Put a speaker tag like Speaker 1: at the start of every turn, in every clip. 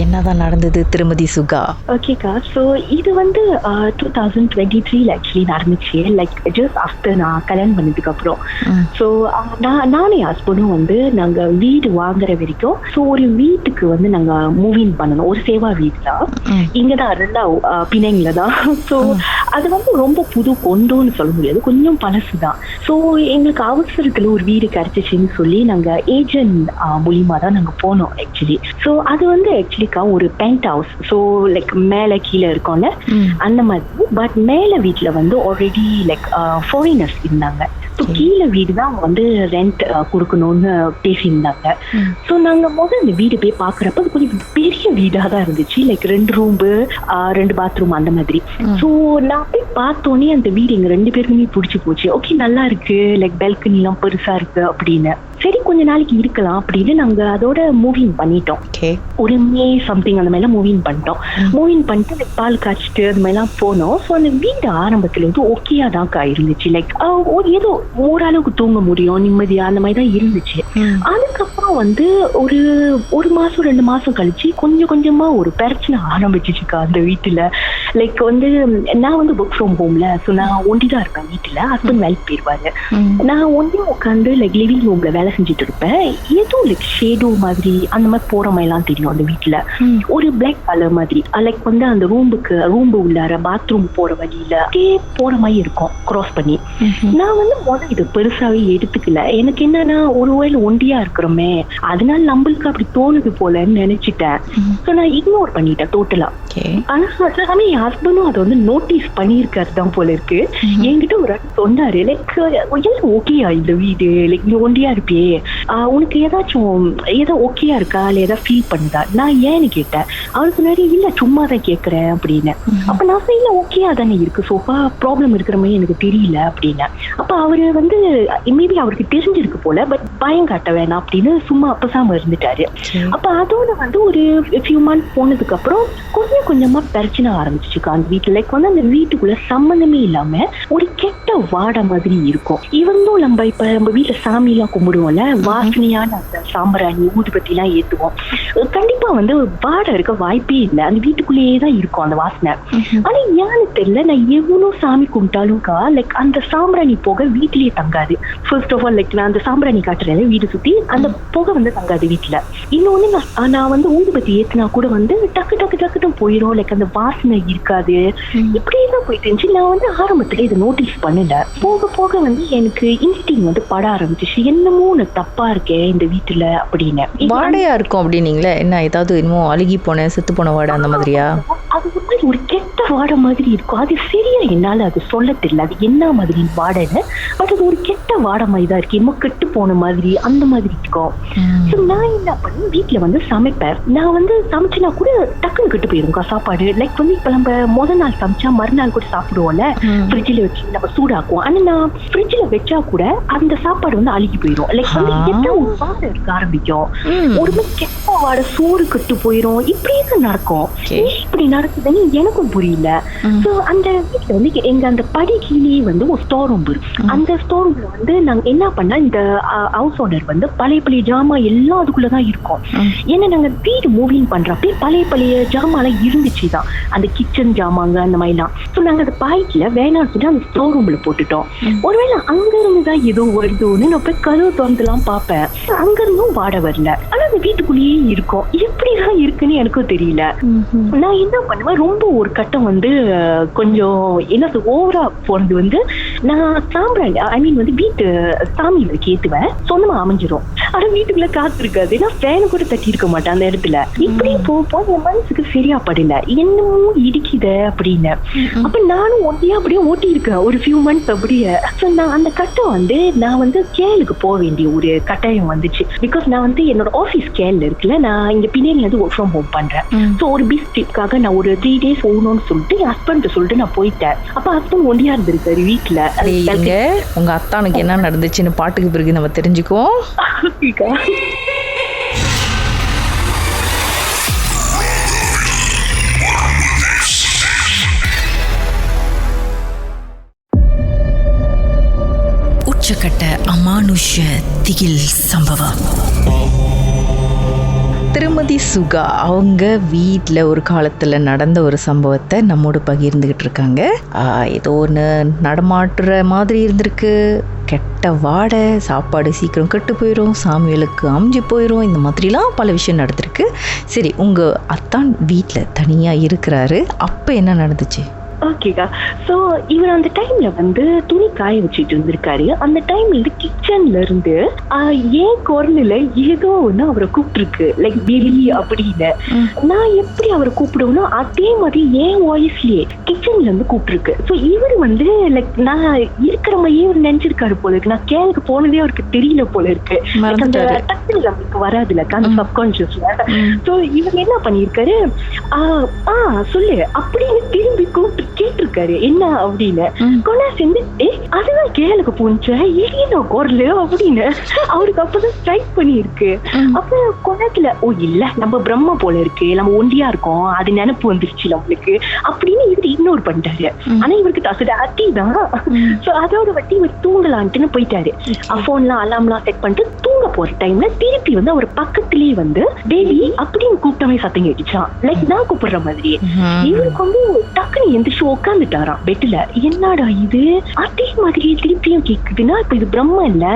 Speaker 1: என்னதான் நடந்தது திருமதி சுகா?
Speaker 2: ஓகேக்கா, ஸோ இது வந்து 2023 ஆக்சுவலி நடந்துச்சு. லைக் ஜஸ்ட் ஆஃப்டர் நான் கல்யாணம் பண்ணதுக்கு அப்புறம். ஸோ நானே ஹஸ்பண்டும் வந்து நாங்கள் வீடு வாங்குற வரைக்கும் ஸோ ஒரு வீட்டுக்கு வந்து நாங்கள் மூவிங் பண்ணணும். ஒரு சேவா வீடு தான், இங்கே தான் ரெண்டா பிணைங்கள தான். ஸோ அது வந்து ரொம்ப புது கொண்டோன்னு சொல்ல முடியாது, கொஞ்சம் பழசு தான். ஸோ எங்களுக்கு அவசரத்தில் ஒரு வீடு கிடைச்சிச்சின்னு சொல்லி நாங்கள் ஏஜென்ட் மூலியமாக தான் நாங்கள் போனோம் ஆக்சுவலி. ஸோ அது வந்து ஆக்சுவலிக்கா ஒரு பென்ட் ஹவுஸ். ஸோ லைக் மேலே கீழே இருக்கோம்ல அந்த மாதிரி. பட் மேலே வீட்டில் வந்து ஆல்ரெடி லைக் ஃபாரினர்ஸ் இருந்தாங்க. ஸோ கீழே வீடு தான் வந்து ரெண்ட் கொடுக்கணும்னு பேசியிருந்தாங்க. ஸோ நாங்கள் முதல் இந்த வீடு போய் பார்க்குறப்ப அது கொஞ்சம் பெரிய வீடாக தான் இருந்துச்சு. லைக் 2 ரூம்பு 2 பாத்ரூம் அந்த மாதிரி. ஸோ நான் போய் பார்த்தோன்னே அந்த வீடு எங்கள் 2 பேருக்குமே பிடிச்சி போச்சு. ஓகே, நல்லா இருக்கு, லைக் பெல்கனிலாம் பெருசாக இருக்கு அப்படின்னு. சரி, கொஞ்ச நாளைக்கு இருக்கலாம் அப்படின்னு நாங்கள் அதோட மூவிங் பண்ணிட்டோம். ஒரு மே சம்திங் அந்த மாதிரிலாம் மூவிங் பண்ணிட்டோம். மூவிங் பண்ணிட்டு லைக் பால் காய்ச்சிட்டு அது மாதிரிலாம் போனோம். ஸோ அந்த வீடு ஆரம்பத்தில் வந்து ஓகேயா தான்க்கா இருந்துச்சு. லைக் ஏதோ ஓரளவுக்கு தூங்க முடியும், நிம்மதியா அந்த மாதிரி தான் இருந்துச்சு. அதுக்கப்புறம் வந்து ஒரு மாசம் 2 மாசம் கழிச்சு கொஞ்சம் கொஞ்சமா ஒரு பிரச்சனை ஆரம்பிச்சிச்சுக்கா அந்த வீட்டுல. லைக் வந்து நான் வந்து ஒர்க் ஃப்ரம் ஹோம்ல, ஸோ நான் ஒண்டி தான் இருப்பேன் வீட்டுல. ஹஸ்பண்ட் வேலைக்கு போயிடுவாரு. நான் ஒண்டி உட்காந்து லைக் லிவிங் ரூம்ல வேலை செஞ்சுட்டு இருப்பேன். ஏதோ லைக் ஷேடோ மாதிரி அந்த மாதிரி போற மாதிரிலாம் தெரியும் அந்த வீட்டுல. ஒரு பிளாக் கலர் மாதிரி லைக் வந்து அந்த ரூம்பு உள்ளார பாத்ரூம் போற வழியில போற மாதிரி இருக்கும் கிராஸ் பண்ணி. நான் வந்து இது பெருசாவே எடுத்துக்கல. எனக்கு என்னன்னா ஒருவேளை ஒண்டியா இருக்கிறோமே அதனால நம்மளுக்கு அப்படி தோணுது போலன்னு நினைச்சிட்டேன். ஸோ நான் இக்னோர் பண்ணிட்டேன் டோட்டலா. ஆனா என் ஹஸ்பண்டும் அதை வந்து நோட்டீஸ் பண்ணியிருக்காரு தான் போல இருக்கு. என்கிட்ட ஒரு சொன்னாரு, லைக் எல்லாம் ஓகேயா இந்த வீடு, லைக் நீ ஒண்டியா இருப்பியே, உனக்கு ஏதாச்சும் ஏதோ ஓகேயா இருக்கா இல்ல ஏதாவது ஃபீல் பண்ணுதா? நான் ஏன்னு கேட்டேன். அவருக்கு முன்னாடி இல்ல சும்மா தான் கேட்கறேன் அப்படின்னு. அப்ப நான் இல்ல ஓகேயா தானே இருக்கு, சோஃபா ப்ராப்ளம் இருக்கிற மாதிரி எனக்கு தெரியல அப்படின்னு. அப்ப அவரு வந்து மேபி அவருக்கு தெரிஞ்சிருக்கு போல, பட் பயம் காட்ட வேணாம் அப்படின்னு சும்மா அப்பசாம இருந்துட்டாரு. அப்ப அதோட வந்து ஒரு ஃபியூ மந்த்ஸ் போனதுக்கு அப்புறம் கொஞ்சம் கொஞ்சமா பிரச்சனை ஆரம்பிச்சுக்கா அந்த வீட்டுல. லைக் வந்து அந்த வீட்டுக்குள்ள சம்பந்தமே இல்லாம ஒரு கெட்ட வாடை மாதிரி இருக்கும். இவந்தும் நம்ம வீட்டுல சாமி எல்லாம் கும்பிடுவோம்ல, வாசனையான அந்த சாம்பிராணி ஊதுபத்தி எல்லாம் ஏத்துவோம். கண்டிப்பா வந்து வாடை இருக்க வாய்ப்பே இல்லை, அந்த வீட்டுக்குள்ளேயே தான் இருக்கும் அந்த வாசனை. ஆனா ஏன்னு தெரியல, நான் எவ்வளவு சாமி கும்பிட்டாலும்க்கா லைக் அந்த சாம்பிராணி போக வீட்லயே தங்காது. ஃபர்ஸ்ட் ஆஃப் ஆல் லைக் நான் அந்த சாம்பிராணி காட்டுறேன் வீடு சுத்தி, அந்த புகை வந்து தங்காது வீட்டுல. இன்னொன்னு நான் வந்து ஊதுபத்தி ஏத்துனா கூட வந்து டக்கு டக்கு டக்குன்னு போயிடும், லைக் அந்த வாசனை இருக்காது. இப்படியே தான் போயிட்டு இருந்துச்சு. நான் வந்து ஆரம்பத்துல இதை நோட்டீஸ் பண்ணல. போக போக வந்து எனக்கு இன்ஸ்டிங் வந்து பட ஆரம்பிச்சிச்சு, என்னமோ நான் தப்பா இருக்கேன் இந்த வீட்டுல அப்படின்னு.
Speaker 1: வாடையா இருக்கும் அப்படின்னீங்களே, என்ன ஏதாவது இன்னும் அழுகி போன செத்து போன வாடை அந்த மாதிரியா?
Speaker 2: அது வந்து ஒரு கெட்ட வாடை மாதிரி இருக்கும். அது சரியா என்னால அது சொல்ல தெரியல அது என்ன மாதிரி வாடைன்னு. பட் அது ஒரு கெட்ட வாடை மாதிரி தான் இருக்கு, என்னமோ கெட்டு போன மாதிரி அந்த மாதிரி இருக்கும். ஸோ நான் என்ன பண்ணி வீட்டுல வந்து சமைப்பேன். நான் வந்து சமைச்சுனா கூட டக்குன்னு கெட்டு போயிருக்கா சாப்பாடு. லைக் வந்து இப்ப நம்ம முதல் நாள் சமைச்சா மறுநாள் கூட சாப்பிடுவோம்ல, ஃப்ரிட்ஜில் வச்சு நம்ம சூடாக்குவோம். ஆனா நான் ஃப்ரிட்ஜில் வச்சா கூட அந்த சாப்பாடு வந்து அழுகி போயிடும். லைக் வந்து கெட்ட ஒரு வாடை இருக்க ஆரம்பிக்கும், ஒரு கெட்ட வாடை, சோறு கெட்டு போயிடும். இப்படியே தான் நடக்கும். இப்படி நடக்குதுன்னு எனக்கும் புரியல. ஸோ அந்த வீட்டுல வந்து எங்க அந்த படி கீழே வந்து ஒரு ஸ்டோர் ரூம் இருக்கு. அந்த ஸ்டோர் ரூம்ல வந்து நாங்க என்ன பண்ணா, இந்த ஹவுஸ் ஓனர் வந்து பழைய ஜாமா எல்லாம் அதுக்குள்ளதான் இருக்கும். ஏன்னா நாங்க வீடு மூவிங் பண்றப்ப பழைய ஜாமாலாம் இருந்துச்சுதான், அந்த கிச்சன் ஜாமாங்க அந்த மாதிரிலாம். ஸோ நாங்க அந்த பாய்க்குல வேணாம்னு சொல்லி அந்த ஸ்டோர் ரூம்ல போட்டுட்டோம். ஒருவேளை அங்க இருந்துதான் ஏதோ வருதுன்னு நான் போய் கதவு திறந்துலாம் பார்ப்பேன். அங்க இருந்தும் வாடை வரல, ஆனா அந்த வீட்டுக்குள்ளேயே இருக்கும். எப்படிதான் இருக்குன்னு எனக்கும் தெரியல. நான் என்ன பண்ணுவேன், ரொம்ப ஒரு கட்டம் வந்து கொஞ்சம் என்ன ஓவரா போனது வந்து, நான் சாம்பிராணி ஐ மீன் வந்து வீட்டு சாமி ஏத்துவேன், சொந்தமா அமைஞ்சிரும். ஆனா வீட்டுக்குள்ள காத்து இருக்காது, நான் ஃபேன் கூட தட்டி இருக்க மாட்டேன் அந்த இடத்துல. இப்படி போக என் மனசுக்கு சரியா படல, என்னமோ இடிக்குத அப்படின்னு. அப்ப நானும் ஒன்றையா அப்படியே ஓட்டி இருக்கேன் ஒரு ஃபியூ மந்த்ஸ் அப்படியே. நான் அந்த கட்டம் வந்து நான் வந்து கேளுக்கு போக வேண்டிய ஒரு கட்டாயம் வந்துச்சு. பிகாஸ் நான் வந்து என்னோட ஆஃபீஸ் கேள்ல இருக்குல்ல, நான் இங்க பின்னாடி வந்து ஒர்க் ஃப்ரம் ஹோம் பண்றேன். ஸோ ஒரு பிஸ் ட்ரிப்காக நான் ஒரு 3 days போகணும்னு சொல்லிட்டு என் ஹஸ்பண்ட் சொல்லிட்டு நான் போயிட்டேன். அப்ப ஹஸ்பண்ட் ஒண்டியா இருந்திருக்காரு வீட்டுல.
Speaker 1: உங்க அத்தானுக்கு என்ன நடந்துச்சுன்னு பாட்டுக்கு பிறகு நம்ம தெரிஞ்சுக்குவோம்.
Speaker 3: உச்சக்கட்ட அமானுஷ்ய திகில் சம்பவம்.
Speaker 1: திருமதி சுகா அவங்க வீட்டில் ஒரு காலத்தில் நடந்த ஒரு சம்பவத்தை நம்மோடு பகிர்ந்துக்கிட்டு இருக்காங்க. ஏதோ ஒன்று நடமாட்டுற மாதிரி இருந்திருக்கு, கெட்ட வாடை, சாப்பாடு சீக்கிரம் கெட்டு போயிடும், சாமிகளுக்கு அமுஞ்சு போயிடும், இந்த மாதிரிலாம் பல விஷயம் நடந்திருக்கு. சரி, உங்கள் அத்தான் வீட்டில் தனியாக இருக்கிறாரு, அப்போ என்ன நடந்துச்சு?
Speaker 2: ஓகேக்கா. ஸோ இவர் அந்த டைம்ல வந்து துணி காய வச்சுட்டு இருந்திருக்காரு. அந்த டைம்ல இருந்து கிச்சன்ல இருந்து ஏன் குரல்ல ஏதோ ஒண்ணு அவரை கூப்பிட்டுருக்கு, லைக் பேபி அப்படின்னு. நான் எப்படி அவரை கூப்பிடுவேனோ அதே மாதிரி என் வாய்ஸ்லயே கிச்சன்ல இருந்து கூப்பிட்டுருக்கு. ஸோ இவர் வந்து லைக் நான் இருக்கிற மாதிரியே இவர் நினைச்சிருக்காரு போல இருக்கு. நான் கேளுக்கு போனதே அவருக்கு தெரியல போல இருக்கு. அந்த டக்குனு நமக்கு வராது இல்லக்கா அந்த சப்கான்சியஸ்ல. ஸோ இவர் என்ன பண்ணிருக்காரு, சொல்லு அப்படின்னு திரும்பி கூப்பிட்டு கேட்டிருக்காரு என்ன அப்படின்னு. கொண்டா சேர்ந்து அதுதான் கேளுக்கு போனுச்சு ஏன் குரல் அப்படின்னு அவருக்கு அப்பதான் ஸ்ட்ரைக் பண்ணிருக்கு. அப்ப கொண்டாத்துல இல்ல நம்ம பிரம்ம போல இருக்கு, நம்ம ஒண்டியா இருக்கோம், அது நினைப்பு வந்துருச்சு நம்மளுக்கு அப்படின்னு இவர் இக்னோர் பண்ணிட்டாரு. ஆனா இவருக்கு தசட அட்டிதான். சோ அதோட வட்டி இவர் தூங்கலான்ட்டுன்னு போயிட்டாரு. போன்லாம் அலாம்லாம் செட் பண்ணிட்டு தூங்க போற டைம்ல திருப்பி வந்து அவர் பக்கத்திலேயே வந்து பேபி அப்படின்னு கூப்பிட்டமே சத்தம் கேட்டுச்சான், லைக் நான் கூப்பிடுற மாதிரி. இவருக்கு வந்து டக்குன்னு எந்திரிச்சு உட்காந்துட்டாராம் பெட்ல. என்னடா இது அதே மாதிரி திருப்பியும் கேக்குதுன்னா இப்ப இது பிரம்ம இல்ல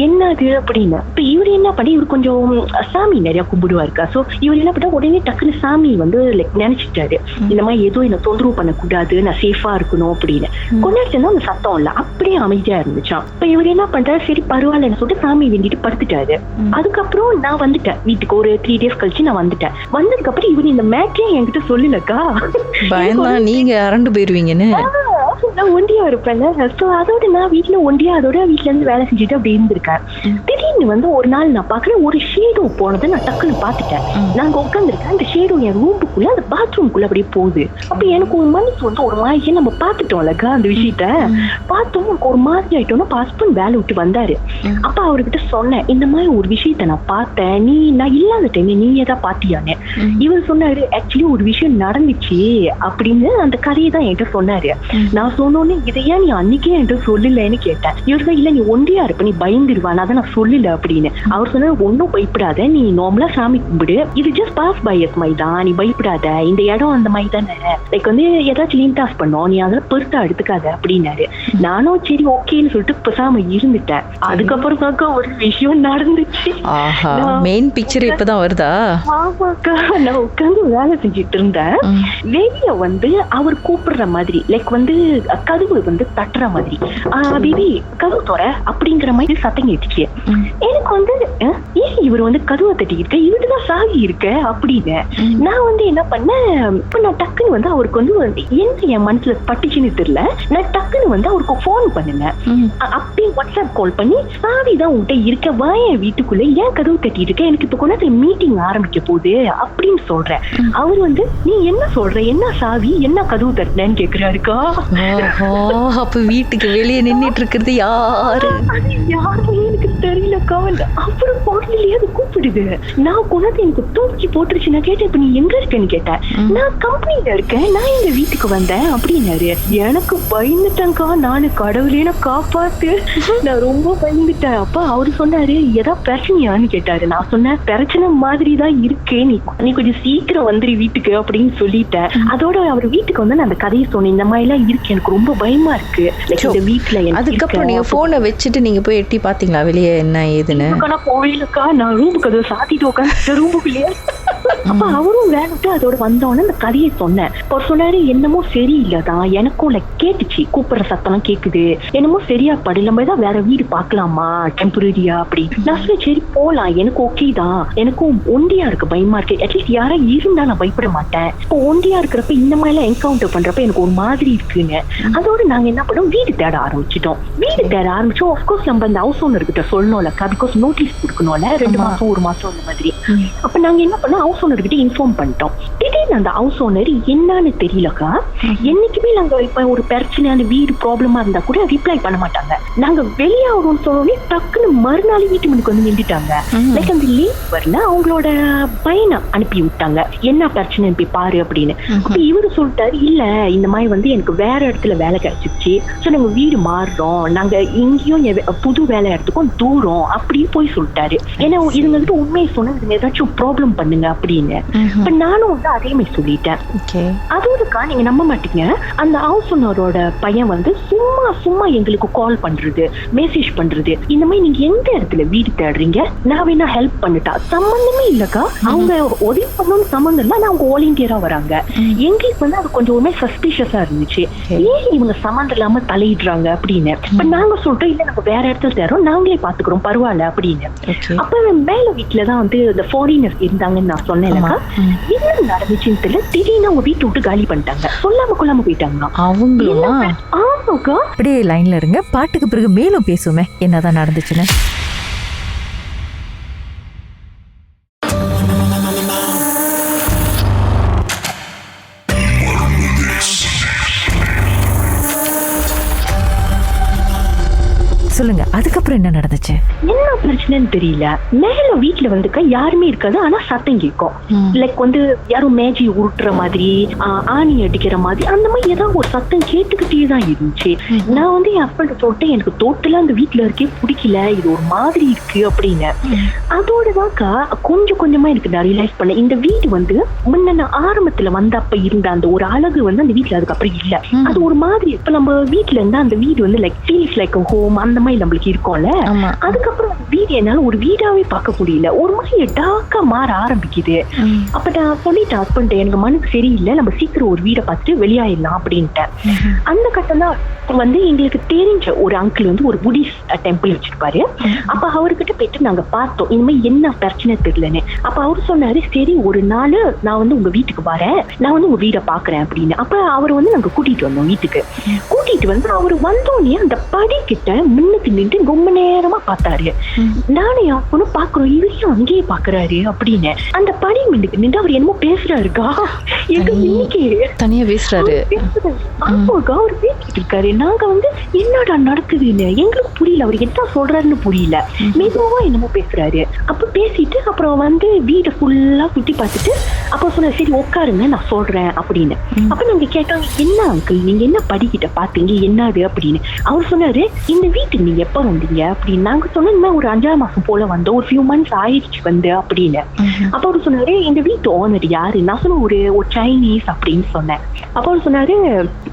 Speaker 2: என்னது அப்படின்னு. இப்ப இவரு என்ன பண்ணி, இவரு கொஞ்சம் சாமி நிறைய கும்பிடுவாருக்கா. சோ இவர் என்ன பண்ணா உடனே டக்குன்னு சாமி வந்து லைக் நினைச்சிட்டாரு, இந்த மாதிரி ஏதோ என்ன தொந்தரவு பண்ணக்கூடாது, நான் சேஃபா இருக்கணும் அப்படின்னு. கொண்டாடி அந்த சத்தம் இல்ல, அப்படியே அமைதியா இருந்துச்சான். இப்ப இவர் என்ன பண்றாரு, சரி பரவாயில்லன்னு சொல்லிட்டு சாமி வேண்டிட்டு படுத்துட்டாரு. அதுக்கப்புறம் நான் வந்துட்டேன் வீட்டுக்கு. ஒரு 3 days கழிச்சு நான் வந்துட்டேன். வந்ததுக்கு அப்புறம் இவரு இந்த மேட்ரே என்கிட்ட சொல்லலக்கா.
Speaker 1: நீங்க அரண்டு போயிருவீங்கன்னு
Speaker 2: நான் ஒண்டியா இருப்பேன்ல. சோ அதோட நான் வீட்டுல ஒண்டியா அதோட வீட்டுல இருந்து வேலை செஞ்சுட்டு அப்படி இருந்திருக்கேன். திடீர்னு வந்து ஒரு நாள் நான் பாக்குறேன், ஒரு ஷேடோ போனதை நான் டக்குன்னு பாத்துட்டேன். நாங்க உட்காந்துருக்கேன், அந்த ஷேடோ என் ரூமுக்குள்ள அந்த பாத்ரூம்குள்ள அப்படியே போகுது. அப்ப எனக்கு ஒரு மனசு வந்து ஒரு மாதிரி, நம்ம பாத்துட்டோம்லக்கா அந்த விஷயத்த பார்த்தோம், ஒரு மாதிரி ஆயிட்டோம்னா ஹஸ்பண்ட் வேலை விட்டு வந்தாரு. அப்ப அவர்கிட்ட சொன்னேன், இந்த மாதிரி ஒரு விஷயத்த நான் பார்த்தேன், நான் இல்லாத டைம்ல நீங்க தான் பாத்தியான்னு. இவர் சொன்னாரு, ஆக்சுவலி ஒரு விஷயம் நடந்துச்சு அப்படின்னு அந்த கதையை தான் என்கிட்ட சொன்னாரு. நான் சொன்னோன்னு இதையா நீ அன்னைக்கே என்கிட்ட சொல்லலன்னு கேட்டேன். இவர் தான் இல்ல நீ ஒண்டியா இருப்ப, நீ பயந்துருவான், அதான் நான் சொல்லல அப்படின்னு. அவர் சொன்னாரு, ஒன்னும் பயப்படாத, நீ நார்மலா சாமி கும்பிடு, இது ஜஸ்ட் பாஸ் பையஸ் மாதிரி தான், நீ பயப்படாத, இந்த இடம் அந்த மாதிரி தானே, லைக் வந்து ஏதாச்சும் லீன் டாஸ் பண்ணோம், நீ அதெல்லாம் பெருசா எடுத்துக்காத அப்படின்னாரு. நானும் சரி ஓகேன்னு சொல்லிட்டு பேசாம இருந்துட்டேன். அதுக்கப்புறம் ஒரு விஷயம் நடந்துச்சு.
Speaker 1: மெயின் பிக்சர் இப்பதான் வருதா?
Speaker 2: ஆமாக்கா, நான் உட்காந்து வேலை செஞ்சுட்டு இருந்தேன். வெளிய வந்து அவர் கூப்பிடுற மாதிரி, லைக் வந்து கதவு வந்து தட்டுற மாதிரி, பேபி கதவு தோற அப்படிங்கிற மாதிரி சத்தம் கேட்டுச்சு. எனக்கு வந்து ஏன் இவர் வந்து கதவை தட்டிக்கிட்டு இவருதான் சாகி இருக்க அப்படின்னு நான் வந்து என்ன பண்ணேன், இப்ப நான் டக்குன்னு வந்து அவருக்கு வந்து என்ன என் மனசுல பட்டுச்சுன்னு தெரியல, நான் டக்குன்னு வந்து அவருக்கு போன் பண்ணினேன். அப்படியே வாட்ஸ்அப் கால் பண்ணி, சாவிதான் உன்கிட்ட இருக்க, வா என் வீட்டுக்குள்ள, ஏன் கதவு தட்டிட்டு இருக்க, எனக்கு இப்ப கொண்டாந்து மீட்டிங் ஆரம்பிக்க போகுது அப்படின்னு சொல்றேன். அவர் வந்து நீ என்ன சொல்ற, என்ன சாவி, என்ன கதவு தட்டினேன்னு கேக்குறாருக்கா.
Speaker 1: அப்ப வீட்டுக்கு வெளியே நின்னுட்டு இருக்கிறது யாரு?
Speaker 2: யாருமே எனக்கு தெரியலக்கா. அப்புறம் பாடலையே அது கூப்பிடுது. நான் கொண்டாந்து எனக்கு தூக்கி போட்டுருச்சு. நான் கேட்டேன், இப்ப நீ எங்க இருக்கேன்னு கேட்டேன். நான் கம்பெனில இருக்கேன், நான் எங்க வீட்டுக்கு வந்தேன் அப்படின்னாரு. எனக்கு பயந்துட்டேன்க்கா. நானு கடவுளே நான் காப்பாத்து, நான் ரொம்ப பயந்துட்டேன். அப்ப அவரு சொன்னாரு, ஏதா பிரச்சனையான்னு கேட்டாரு. நான் சொன்னேன், பிரச்சனை மாதிரி தான் இருக்கு, நீ கொஞ்சம் சீக்கிரம் வந்துரு வீட்டுக்கு அப்படின்னு சொல்லிட்டேன். அதோட அவர் வீட்டுக்கு வந்து நான் அந்த கதையை சொன்னேன், இந்த மாதிரி எல்லாம் இருக்கு, எனக்கு ரொம்ப பயமா இருக்கு இந்த வீட்டுல.
Speaker 1: அதுக்கப்புறம் நீங்க போனை வச்சுட்டு நீங்க போய் எட்டி பாத்தீங்களா வெளியே என்ன ஏதுன்னு?
Speaker 2: கோயிலுக்கா நான் ரூமுக்கு அதை சாத்திட்டு உட்காந்து ரூமுக்குள்ளேயே. அப்ப அவரும் வேலைட்டு அதோட வந்தோன்னு அந்த கதையை சொன்னேன். அவர் சொன்னாரு, என்னமோ சரியில்லதான், எனக்கும் லைக் கேட்டுச்சு, கூப்பிடுற சத்தம் கேக்குது, என்னமோ சரியா படல, நம்ம தான் வேற வீடு பாக்கலாமா டெம்பரரியா அப்படி. நான் சொன்னேன், சரி போலாம், எனக்கு ஓகே தான், எனக்கும் ஒண்டியா இருக்கு, பயமா இருக்கு, அட்லீஸ்ட் யாரா இருந்தா நான் பயப்பட மாட்டேன். இப்போ ஒண்டியா இருக்கிறப்ப இந்த மாதிரி எல்லாம் என்கவுண்டர் பண்றப்ப எனக்கு ஒரு மாதிரி இருக்குன்னு. அதோட நாங்க என்ன பண்ணோம், வீடு தேட ஆரம்பிச்சிட்டோம். வீடு தேட ஆரம்பிச்சோம். ஆஃப்கோர்ஸ் நம்ம அந்த ஹவுஸ் ஓனர் கிட்ட சொல்லணும்லக்கா, பிகாஸ் நோட்டீஸ் கொடுக்கணும்ல, 2 மாசம் 1 மாசம் அந்த மாதிரி. அப்ப நாங்க என்ன பண்ணோம், ஹவுஸ் ஓனர் கிட்ட இன்ஃபார்ம் பண்ணிட்டோம். திடீர்னு அந்த ஹவுஸ் ஓனர் என்னன்னு தெரியலக்கா, என்னைக்குமே நாங்க இப்ப ஒரு பிரச்சனையான வீடு ப்ராப்ளமா இருந்தா கூட ரிப்ளை பண்ண மாட்டாங்க. நாங்க வெளியாகிறோம்னு சொல்லவே டக்குன்னு மறுநாள் வீட்டு முன்னுக்கு வந்து நின்றுட்டாங்க. லைக் அந்த லீவ் வரல, அவங்களோட பையனை அனுப்பி விட்டாங்க, என்ன பிரச்சனை போய் பாரு அப்படின்னு. அப்ப இவரு சொல்லிட்டாரு, இல்ல இந்த மாதிரி வந்து எனக்கு வேற இடத்துல வேலை கிடைச்சிருச்சு, சோ நாங்க வீடு மாறுறோம், நாங்க இங்கேயும் புது வேலை இடத்துக்கும் தூரம் அப்படின்னு போய் சொல்லிட்டாரு. ஏன்னா இதுங்க கிட்ட உண்மையை சொன்னா ஏதாச்சும் ப்ராப்ளம் பண்ணுங்க அப்படின்னு. இப்ப நானும் வந்து அதே மாதிரி சொல்லிட்டேன். அதோடக்கா நீங்க நம்ப மாட்டீங்க, அந்த ஹவுஸ் ஓனரோட பையன் வந்து சும்மா சும்மா எங்களுக்கு கால் பண்றது, மெசேஜ் பண்றது, இந்த மாதிரி நீங்க எந்த இடத்துல வீடு தேடுறீங்க, நான் வேணா ஹெல்ப் பண்ணிட்டா. சம்பந்தமே இல்லக்கா, அவங்க உதவி பண்ணணும்னு சம்பந்தம் இல்ல, அவங்க வாலண்டியரா வராங்க. எங்களுக்கு வந்து அது கொஞ்சம் உண்மை சஸ்பிஷியஸா இருந்துச்சு, ஏன் இவங்க சம்பந்தம் இல்லாம தலையிடுறாங்க அப்படின்னு. இப்ப நாங்க சொல்றோம், இல்ல நம்ம வேற இடத்துல தேடுறோம், நாங்களே பாத்துக்கிறோம் பரவாயில்ல அப்படின்னு. அப்ப மேல வீட்டுலதான் வந்து இந்த ஃபாரினர்ஸ் இருந்தாங்கன்னு நான் சொன்னேன்லக்கா, என்ன நடந்துச்சுன்னு தெரியல, திடீர்னு அவங்க வீட்டை விட்டு காலி பண்ணிட்டாங்க, சொல்லாம கொள்ளாம போயிட்டாங்க.
Speaker 3: அவங்களும்
Speaker 2: ஆமாக்கா.
Speaker 3: அப்படியே லைன்ல இருங்க, பாட்டுக்கு பிறகு மேலும் பேசுவோமே என்னதான் நடந்துச்சுன்னு. சொல்லுங்க, அதுக்கப்புறம் என்ன நடந்துச்சு?
Speaker 2: என்ன பிரச்சனைன்னு தெரியல, மேல வீட்டுல வந்துக்கா யாருமே இருக்காது, ஆனா சத்தம் கேட்கும். லைக் வந்து யாரும் மேஜி உருட்டுற மாதிரி, ஆணி அடிக்கிற மாதிரி, அந்த மாதிரி ஏதாவது ஒரு சத்தம் கேட்டுக்கிட்டே தான் இருந்துச்சு. நான் வந்து என் ஹஸ்பண்ட் சொல்லிட்டேன், எனக்கு டோட்டலா அந்த வீட்டுல இருக்கே பிடிக்கல, இது ஒரு மாதிரி இருக்கு அப்படின்னு. அதோடதான்க்கா கொஞ்சம் கொஞ்சமா எனக்கு நான் ரியலைஸ் பண்ணேன், இந்த வீடு வந்து முன்ன ஆரம்பத்துல வந்தப்ப இருந்த அந்த ஒரு அழகு வந்து அந்த வீட்டுல அதுக்கப்புறம் இல்ல. அது ஒரு மாதிரி, இப்ப நம்ம வீட்டுல இருந்தா அந்த வீடு வந்து லைக் ஃபீல்ஸ் லைக் ஹோம் அந்த மாதிரி நம்மளுக்கு இருக்கும்ல. அதுக்கப்புறம் வீடு என்னால ஒரு வீடாவே பார்க்க முடியல, ஒரு மாதிரி டார்க்கா மாற ஆரம்பிக்குது. அப்ப நான் சொல்லிட்டேன் ஹஸ்பண்ட், எனக்கு மனசு சரியில்லை, நம்ம சீக்கிரம் ஒரு வீடை பார்த்துட்டு வெளியாயிடலாம் அப்படின்ட்டு. அந்த கட்டம் தான் வந்து எங்களுக்கு தெரிஞ்ச ஒரு அங்கிள் வந்து ஒரு புடிஸ்ட் டெம்பிள் வச்சிருப்பாரு. அப்ப அவர்கிட்ட போயிட்டு நாங்க பார்த்தோம், இனிமே என்ன பிரச்சனை தெரியலன்னு. அப்ப அவரு சொன்னாரு, சரி ஒரு நாள் நான் வந்து உங்க வீட்டுக்கு வரேன், நான் வந்து உங்க வீடை பாக்குறேன் அப்படின்னு. அப்ப அவர் வந்து நாங்க கூட்டிட்டு வந்தோம் வீட்டுக்கு. கூட்டிட்டு வந்து அவர் வந்தோடனே அந்த படி கிட்ட முன்னுக்கு நின்று ரொம்ப நேரமா பார்த்தாரு. நானே யாருன்னு பாக்குறோம், இவரையும் அங்கேயே பாக்குறாரு அப்படின்னு. அந்த படி முன்னுக்கு நின்று அவர் என்னமோ பேசுறாருக்கா, எங்க இன்னைக்கு
Speaker 1: தனியா பேசுறாரு.
Speaker 2: ஆமாக்கா, அவர் பேசிட்டு இருக்காரு. நாங்க வந்து என்னடா நடக்குதுன்னு எங்களுக்கு புரியல, அவர் என்ன சொல்றாருன்னு புரியல, மெதுவா என்னமோ பேசுறாரு. அப்ப பேசிட்டு அப்புறம் வந்து வீடை ஃபுல்லா சுத்தி பார்த்துட்டு அப்ப சொன்ன, சரி உட்காருங்க நான் சொல்றேன் அப்படின்னு. அப்ப நாங்க கேட்டோம், என்ன அங்கிள் நீங்க என்ன படிக்கிட்ட பாத்தீங்க, என்னது அப்படின்னு. அவர் சொன்னாரு, இந்த வீட்டுக்கு நீங்க எப்ப வந்தீங்க அப்படின்னு. நாங்க சொன்ன ஒரு 5 மாசம் போல வந்தோம், ஒரு ஃபியூ மந்த்ஸ் ஆயிடுச்சு வந்து அப்படின்னு. அப்ப அவர் சொன்னாரு, இந்த வீட்டு ஓனர் யாரு? நான் சொன்ன ஒரு சைனீஸ் அப்படின்னு சொன்னேன். அப்ப அவர் சொன்னாரு,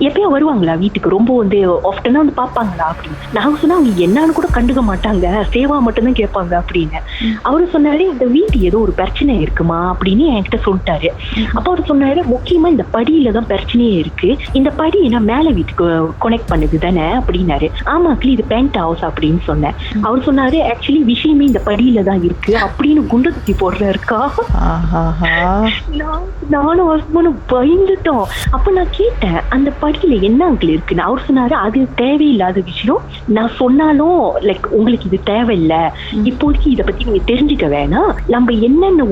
Speaker 2: எப்பயும் வருவாங்களா வீட்டுக்கு, ரொம்ப வந்து ஆஃப்டனா வந்து பாப்பாங்களா அப்படின்னு. நாங்க சொன்னா அவங்க என்னன்னு கூட கண்டுக்க மாட்டாங்க, சேவா மட்டும் தான் கேட்பாங்க அப்படின்னு. அவரு சொன்னாரு, இந்த வீட்டு ஏதோ ஒரு பிரச்சனை இருக்குமா அப்படின்னு என்கிட்ட சொல்லிட்டாரு. அப்ப அவரு சொன்னாரு, முக்கியமா இந்த படியில தான் பிரச்சனையே இருக்கு, இந்த படி என்ன மேல வீட்டுக்கு கனெக்ட் பண்ணுது தானே அப்படின்னாரு. ஆமா இது பென்ட் ஹவுஸ் அப்படின்னு சொன்னேன். அவர் சொன்னாரு, ஆக்சுவலி விஷயமே இந்த படியில தான் இருக்கு அப்படின்னு குண்டு தூக்கி போடுறாருக்கா. நானும் ஹஸ்பண்டும் பயந்துட்டோம். அப்ப நான் கேட்டேன், அந்த படியில என்ன அங்கிள் இருக்குன்னு. அவர் சொன்னாரு, அது தேவையில்லாத விஷயம், நான் சொன்னாலும் லைக் உங்களுக்கு இது தேவையில்லை, இப்போதைக்கு இதை பத்தி நீங்க தெரிஞ்சுக்க வேணாம், நம்ம என்னென்ன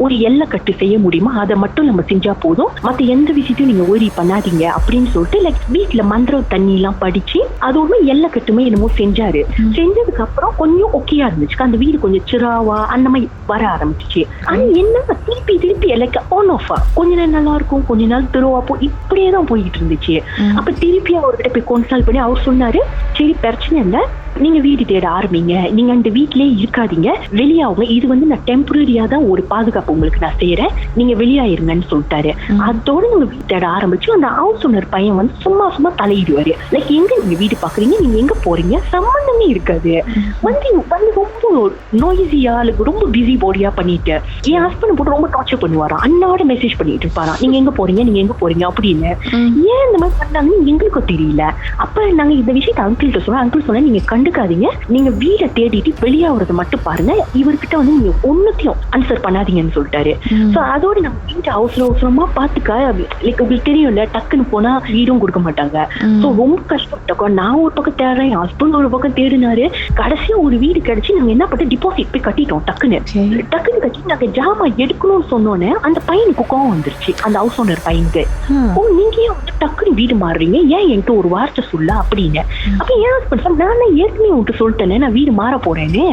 Speaker 2: ஒரு எல்லை கட்டு செய்ய முடியுமோ அதை மட்டும் நம்ம செஞ்சா போதும், மத்த எந்த விஷயத்தையும் நீங்க ஓரி பண்ணாதீங்க அப்படின்னு சொல்லிட்டு லைக் வீட்டுல மந்திர தண்ணி எல்லாம் படிச்சு அதோட எல்லை கட்டுமே என்னமோ செஞ்சாரு. செஞ்சதுக்கு அப்புறம் கொஞ்சம் ஓகேயா இருந்துச்சு, அந்த வீடு கொஞ்சம் சிராவா அந்த மாதிரி வர ஆரம்பிச்சிச்சு. ஆனா என்ன திருப்பி திருப்பி லைக் ஆன் ஆஃபா கொஞ்ச நேரம் நல்லா இருக்கும், கொஞ்ச நாள் திருவா போ, இப்படியேதான் போயிட்டு இருந்துச்சு. அப்ப திருப்பி அவர்கிட்ட போய் கன்சல்ட் பண்ணி அவர் சொன்னாரு, சரி பிரச்சனை இல்லை, நீங்க வீடு தேட ஆரம்பிங்க, நீங்க அந்த வீட்லயே இருக்காதீங்க, வெளியாகுங்க, இது வந்து நான் டெம்பரரியா தான் ஒரு பாதுகாப்பு உங்களுக்கு நான் செய்யறேன், நீங்க வெளியாயிருங்கன்னு சொல்லிட்டாரு. அதோட நீங்க வீடு தேட ஆரம்பிச்சு அந்த ஹவுஸ் ஓனர் பையன் வந்து சும்மா சும்மா தலையிடுவாரு, லைக் எங்க நீங்க வீடு பாக்குறீங்க, நீங்க எங்க போறீங்க, சம்பந்தமே இருக்காது. வந்து ரொம்ப நோய்ஸியா ரொம்ப பிஸி பாடியா பண்ணிட்டு என் ஹஸ்பண்ட் போட்டு ரொம்ப டார்ச்சர் பண்ணுவாராம், அண்ணாவோட மெசேஜ் பண்ணிட்டு இருப்பாராம், நீங்க எங்க போறீங்க நீங்க எங்க போறீங்க அப்படின்னு. ஏன் இந்த மாதிரி பண்ணாங்கன்னு எங்களுக்கும் தெரியல. அப்ப நாங்க இந்த விஷயத்த அங்கிள்கிட்ட சொன்னோம். அங்கிள் சொன்னா, நீங்க கண்டுக்காதீங்க, நீங்க வீடை தேடிட்டு வெளியாகிறத மட்டும் பாருங்க, இவர்கிட்ட வந்து நீங்க ஒன்னுத்தையும் ஆன்சர் பண்ணாதீங்கன்னு சொல்லிட்டாரு. சோ அதோட நம்ம வீட்டை அவசரமா பாத்துக்க, லைக் உங்களுக்கு தெரியும்ல, டக்குன்னு போனா வீடும் கொடுக்க மாட்டாங்க. சோ ரொம்ப கஷ்டப்பட்டோம். நான் ஒரு பக்கம் தேடுறேன், ஹஸ்பண்ட் ஒரு பக்கம் தேடினாரு. கடைசியா ஒரு வீடு கிடைச்சு நாங்க என்ன பண்ண, டிபாசிட் போய் கட்டிட்டோம். டக்குன்னு கட்டி நாங்க ஜாமா எடுக்கணும்னு சொன்னோன்னே அந்த பையனுக்கு கோவம் வந்துருச்சு, அந்த ஹவுஸ் ஓனர் பையனுக்கு. ஓ, நீங்க ஏன் வந்து டக்குன்னு வீடு மாறுறீங்க, ஏன் என்கிட்ட ஒரு வார்த்தை சொல்ல அப்படின்னு. அப்ப ஏன் ஹஸ்பண்ட் சார், நான் ஏற்கனவே உங்கள்கிட்ட சொல்லிட்டேனே நான் வீடு மாற போறேன்னு,